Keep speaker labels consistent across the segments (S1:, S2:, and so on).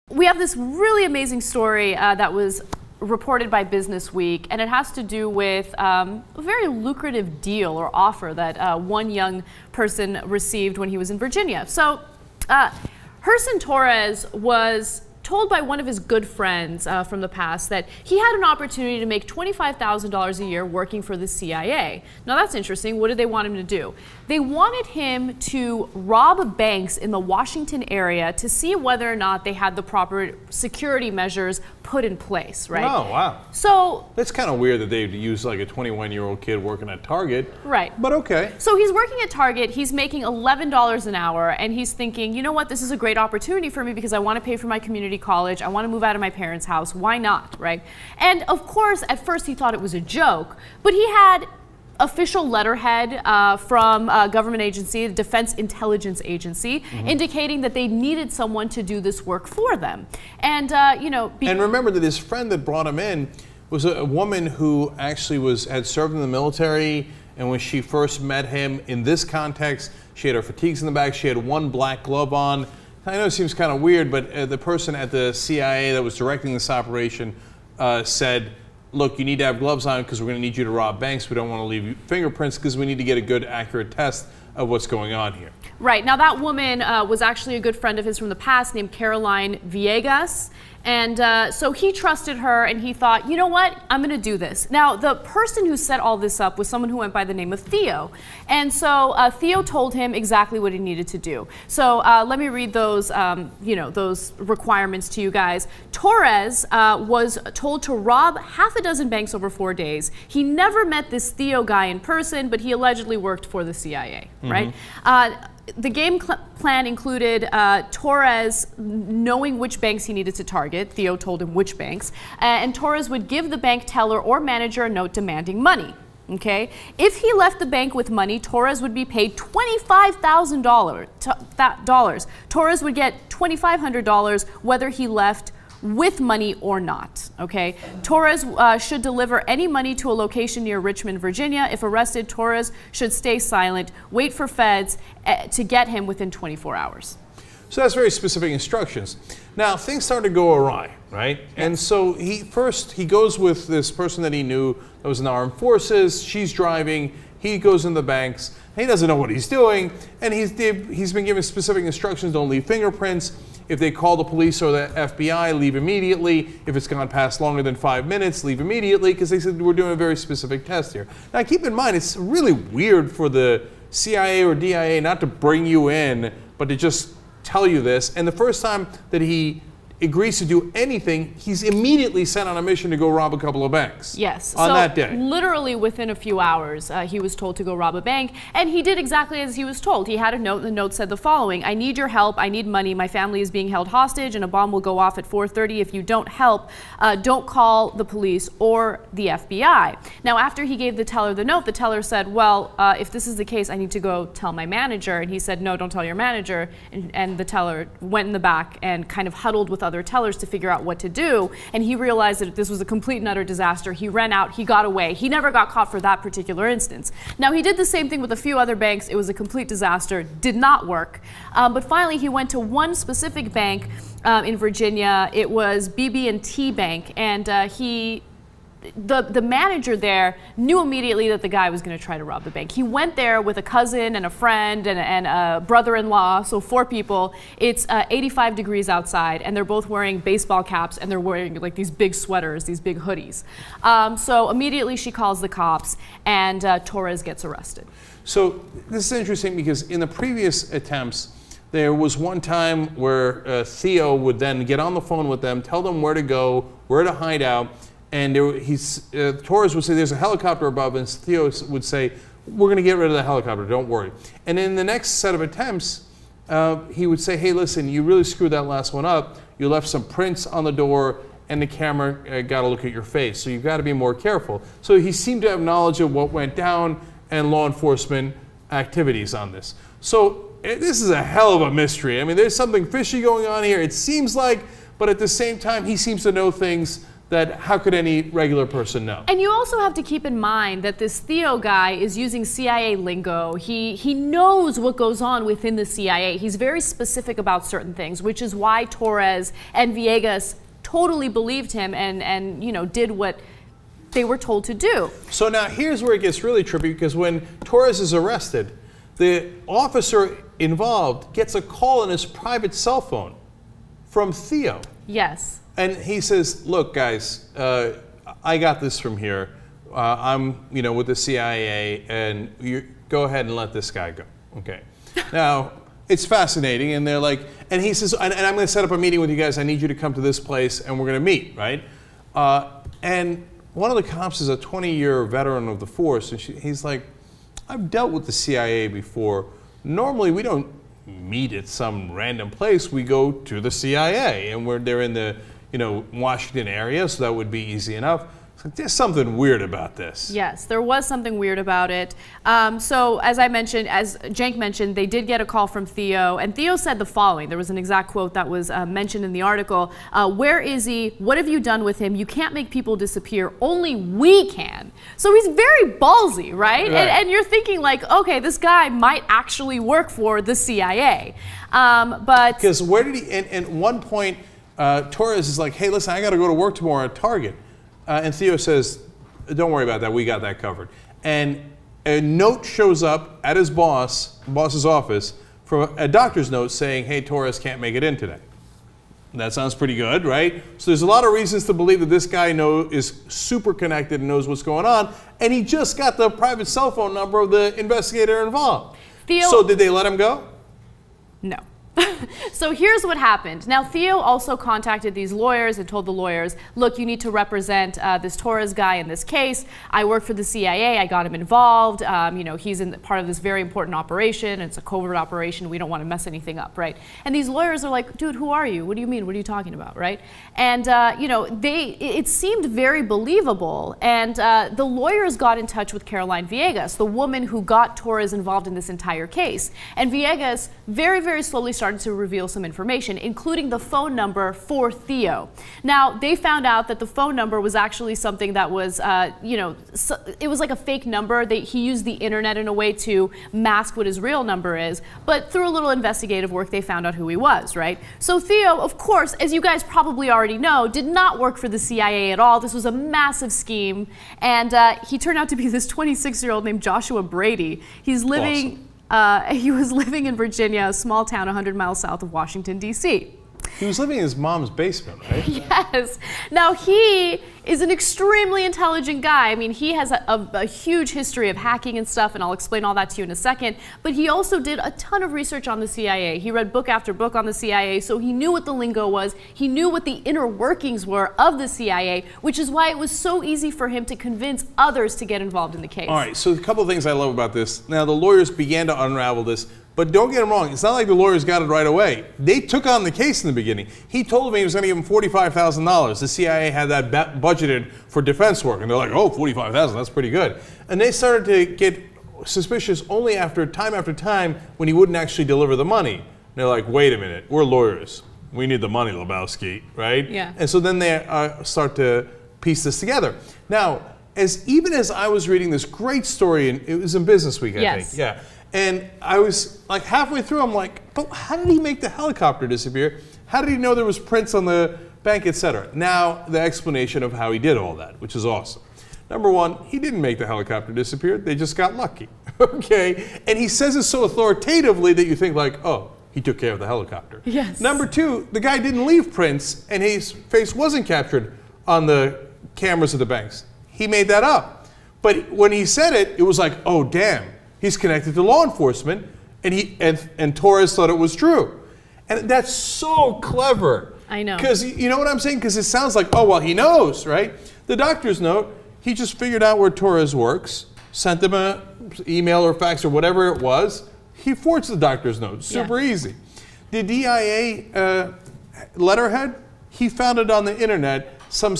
S1: We have this really amazing story that was reported by Business Week, and it has to do with a very lucrative deal or offer that one young person received when he was in Virginia. So, Herson Torres was told by one of his good friends from the past that he had an opportunity to make $25,000 a year working for the CIA. Now that's interesting. What did they want him to do? They wanted him to rob banks in the Washington area to see whether or not they had the proper security measures put in place, right?
S2: Oh, wow.
S1: So
S2: that's kind of weird that they'd use like a 21-year-old kid working at Target.
S1: Right.
S2: But okay.
S1: So he's working at Target, he's making $11 an hour, and he's thinking, you know what, this is a great opportunity for me because I want to pay for my community college, I want to move out of my parents' house, why not, right? And of course, at first he thought it was a joke, but he had official letterhead from a government agency, the Defense Intelligence Agency, indicating that they needed someone to do this work for them. And, you know...
S2: And remember that his friend that brought him in was a woman who actually had served in the military, and when she first met him in this context, she had her fatigues in the back, she had one black glove on. I know it seems kind of weird, but the person at the CIA that was directing this operation said, look, you need to have gloves on because we're going to need you to rob banks. We don't want to leave you fingerprints because we need to get a good, accurate test of what's going on here.
S1: Right. Now, that woman was actually a good friend of his from the past named Caroline Villegas. And so he trusted her and he thought, you know what, I'm going to do this. Now, the person who set all this up was someone who went by the name of Theo. And so Theo told him exactly what he needed to do. So let me read those, you know, those requirements to you guys. Torres was told to rob half a dozen banks over 4 days. He never met this Theo guy in person, but he allegedly worked for the CIA, right? The game plan included Torres knowing which banks he needed to target. Theo told him which banks. And Torres would give the bank teller or manager a note demanding money. Okay? If he left the bank with money, Torres would be paid $25,000. Torres would get $2,500 whether he left with money or not, okay? Torres should deliver any money to a location near Richmond, Virginia. If arrested, Torres should stay silent, wait for feds to get him within 24 hours.
S2: So that's very specific instructions. Now, things started to go awry, right? Yes. And so he goes with this person that he knew that was in the armed forces. She's driving. He goes in the banks. He doesn't know what he's doing. And he's been given specific instructions: don't leave fingerprints. If they call the police or the FBI, leave immediately. If it's gone past longer than 5 minutes, leave immediately, because they said we're doing a very specific test here. Now, keep in mind, it's really weird for the CIA or DIA not to bring you in, but to just tell you this. And the first time that he agrees to do anything, he's immediately sent on a mission to go rob a couple of banks.
S1: Yes.
S2: On that day.
S1: Literally within a few hours, he was told to go rob a bank, and he did exactly as he was told. He had a note, and the note said the following: I need your help, I need money, my family is being held hostage, and a bomb will go off at 4:30. If you don't help, don't call the police or the FBI. Now, after he gave the teller the note, the teller said, well, if this is the case, I need to go tell my manager. And he said, no, don't tell your manager. And the teller went in the back and kind of huddled with other tellers to figure out what to do, and he realized that this was a complete and utter disaster. He ran out, he got away. He never got caught for that particular instance. Now, he did the same thing with a few other banks. It was a complete disaster, did not work. But finally, he went to one specific bank in Virginia. It was BB&T Bank, and the manager there knew immediately that the guy was going to try to rob the bank. He went there with a cousin and a friend and a brother-in-law, so 4 people. It's 85 degrees outside, and they're both wearing baseball caps, and they're wearing like these big sweaters, these big hoodies. So immediately she calls the cops, and Torres gets arrested.
S2: So this is interesting because in the previous attempts, there was one time where Theo would then get on the phone with them, tell them where to go, where to hide out. And Torres would say, there's a helicopter above, and Theo would say, we're going to get rid of the helicopter, don't worry. And in the next set of attempts, he would say, hey, listen, you really screwed that last one up. You left some prints on the door, and the camera got to look at your face. So you've got to be more careful. So he seemed to have knowledge of what went down and law enforcement activities on this. So this is a hell of a mystery. I mean, there's something fishy going on here, it seems like, but at the same time, he seems to know things that how could any regular person know?
S1: And you also have to keep in mind that this Theo guy is using CIA lingo. He knows what goes on within the CIA. He's very specific about certain things, which is why Torres and Villegas totally believed him and you know, did what they were told to do.
S2: So now here's where it gets really trippy, because when Torres is arrested, the officer involved gets a call on his private cell phone from Theo.
S1: Yes.
S2: And he says, look, guys, I got this from here. I'm, you know, with the CIA, and you go ahead and let this guy go. Okay. Now, it's fascinating, and they're like, and he says, and I'm going to set up a meeting with you guys. I need you to come to this place, and we're going to meet, right? And one of the cops is a 20-year veteran of the force, and he's like, I've dealt with the CIA before. Normally, we don't meet at some random place. We go to the CIA, and they're in the, you know, Washington area, so that would be easy enough. So there's something weird about this.
S1: Yes, there was something weird about it. So as I mentioned, as Cenk mentioned, they did get a call from Theo, and Theo said the following. There was an exact quote that was mentioned in the article. Where is he? What have you done with him? You can't make people disappear. Only we can. So he's very ballsy, right? And you're thinking like, okay, this guy might actually work for the CIA. But
S2: because where did he, and one point, Torres is like, hey, listen, I got to go to work tomorrow at Target. And Theo says, don't worry about that, we got that covered. And a note shows up at his boss's office, from a doctor's note saying, hey, Torres can't make it in today. And that sounds pretty good, right? So there's a lot of reasons to believe that this guy is super connected and knows what's going on, and he just got the private cell phone number of the investigator involved.
S1: Theo,
S2: so did they let him go?
S1: No. So here's what happened. Now, Theo also contacted these lawyers and told the lawyers, look, you need to represent this Torres guy in this case. I work for the CIA. I got him involved. You know, he's in part of this very important operation. It's a covert operation. We don't want to mess anything up, right? And these lawyers are like, dude, who are you? What do you mean? What are you talking about, right? And, you know, it seemed very believable. And the lawyers got in touch with Caroline Villegas, the woman who got Torres involved in this entire case. And Villegas very, very slowly started to reveal some information, including the phone number for Theo. Now, they found out that the phone number was actually something that was, you know, it was like a fake number. He used the internet in a way to mask what his real number is, but through a little investigative work, they found out who he was, right? So Theo, of course, as you guys probably already know, did not work for the CIA at all. This was a massive scheme, and he turned out to be this 26-year-old named Joshua Brady. He's living...
S2: Awesome.
S1: He was living in Virginia, a small town 100 miles south of Washington, D.C.
S2: He was living in his mom's basement, right?
S1: Yes. Now, he is an extremely intelligent guy. I mean, he has a huge history of hacking and stuff, and I'll explain all that to you in a second. But he also did a ton of research on the CIA. He read book after book on the CIA, so he knew what the lingo was. He knew what the inner workings were of the CIA, which is why it was so easy for him to convince others to get involved in the case.
S2: All right, so a couple of things I love about this. Now, the lawyers began to unravel this. But don't get him wrong, it's not like the lawyers got it right away. They took on the case in the beginning. He told me he was going to give him $45,000. The CIA had that budgeted for defense work. And they're like, oh, $45,000, that's pretty good. And they started to get suspicious only after time when he wouldn't actually deliver the money. And they're like, wait a minute, we're lawyers. We need the money, Lebowski, right?
S1: Yeah.
S2: And so then they start to piece this together. Now, even as I was reading this great story, and it was in Business Week, I think. Yeah. And I was like halfway through, I'm like, but how did he make the helicopter disappear? How did he know there was prints on the bank, etc.? Now, the explanation of how he did all that, which is awesome. Number one, he didn't make the helicopter disappear. They just got lucky, okay? And he says it so authoritatively that you think like, oh, he took care of the helicopter.
S1: Yes.
S2: Number two, the guy didn't leave prints, and his face wasn't captured on the cameras of the banks. He made that up. But when he said it, it was like, oh, damn. He's connected to law enforcement, and Torres thought it was true. And that's so clever.
S1: I know.
S2: Because you know what I'm saying? Because it sounds like, oh, well, he knows, right? The doctor's note, he just figured out where Torres works, sent them an email or fax or whatever it was. He forged the doctor's note. Super easy. The DIA letterhead, he found it on the internet, some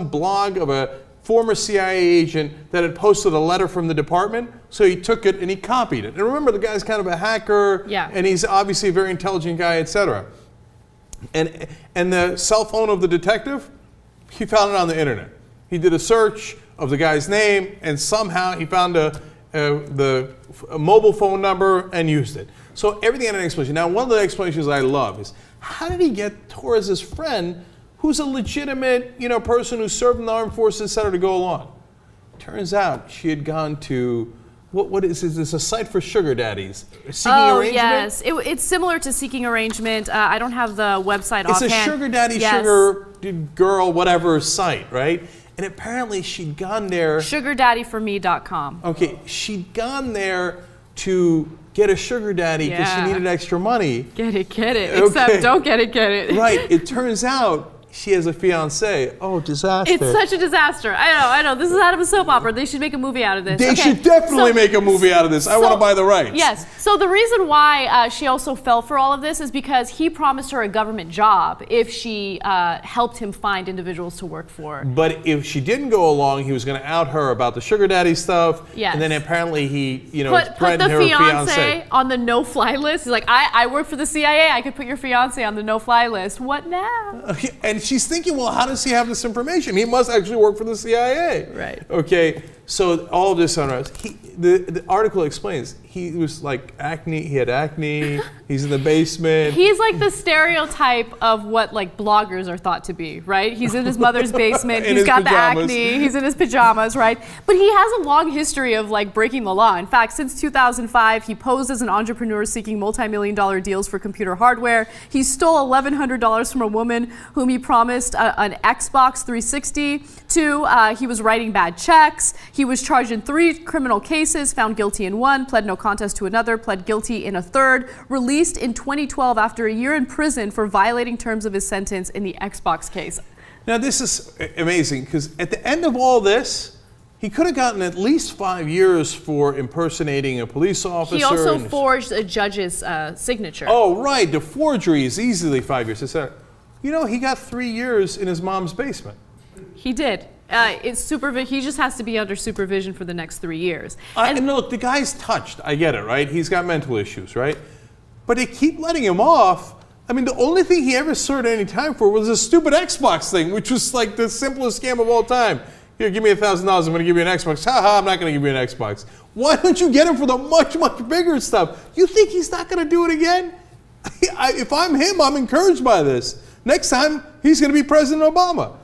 S2: blog of a former CIA agent that had posted a letter from the department, so he took it and he copied it. And remember, the guy's kind of a hacker, and he's obviously a very intelligent guy, etc. And the cell phone of the detective, he found it on the internet. He did a search of the guy's name, and somehow he found a mobile phone number and used it. So everything had an explanation. Now, one of the explanations I love is, how did he get Torres's friend, who's a legitimate, person who served in the armed forces, set her to go along? Turns out she had gone to, what is this? It's a site for sugar daddies. Seeking Arrangement?
S1: Yes. It's similar to Seeking Arrangement. I don't have the website offhand.
S2: It's a sugar daddy, sugar girl, whatever site, right? And apparently she'd gone there.
S1: SugarDaddyForMe.com.
S2: Okay, she'd gone there to get a sugar daddy because she needed extra money.
S1: Get it.
S2: Okay.
S1: Except don't get it.
S2: Right. It turns out she has a fiance. Oh, disaster.
S1: It's such a disaster. I know. This is out of a soap opera. They should make a movie out of this.
S2: They should definitely make a movie out of this. I want to buy the rights.
S1: Yes. So the reason why she also fell for all of this is because he promised her a government job if she helped him find individuals to work for.
S2: But if she didn't go along, he was going to out her about the sugar daddy stuff.
S1: Yes.
S2: And then apparently he,
S1: put the fiance on the no-fly list. He's like, I work for the CIA. I could put your fiance on the no-fly list. What now?
S2: And she's thinking, well, how does he have this information? He must actually work for the CIA.
S1: Right.
S2: Okay, so all this unrest. The article explains he was like acne. He had acne. He's in the basement.
S1: He's like the stereotype of what like bloggers are thought to be, right? He's in his mother's basement. He's got the acne. He's in his pajamas, right? But he has a long history of like breaking the law. In fact, since 2005, he posed as an entrepreneur seeking multi-million-dollar deals for computer hardware. He stole $1,100 from a woman whom he promised an Xbox 360 to. He was writing bad checks. He was charged in 3 criminal cases, found guilty in 1, pled no contest to another, pled guilty in a 3rd, released in 2012 after a year in prison for violating terms of his sentence in the Xbox case.
S2: Now this is amazing because at the end of all this, he could have gotten at least 5 years for impersonating a police officer.
S1: He also forged a judge's signature.
S2: Oh, right. The forgery is easily 5 years. He got 3 years in his mom's basement.
S1: He did. He just has to be under supervision for the next 3 years.
S2: And look, the guy's touched. I get it, right? He's got mental issues, right? But they keep letting him off. I mean, the only thing he ever served any time for was a stupid Xbox thing, which was like the simplest scam of all time. Here, give me $1,000. I'm going to give you an Xbox. Ha, I'm not going to give you an Xbox. Why don't you get him for the much, much bigger stuff? You think he's not going to do it again? If I'm him, I'm encouraged by this. Next time, he's going to be President Obama.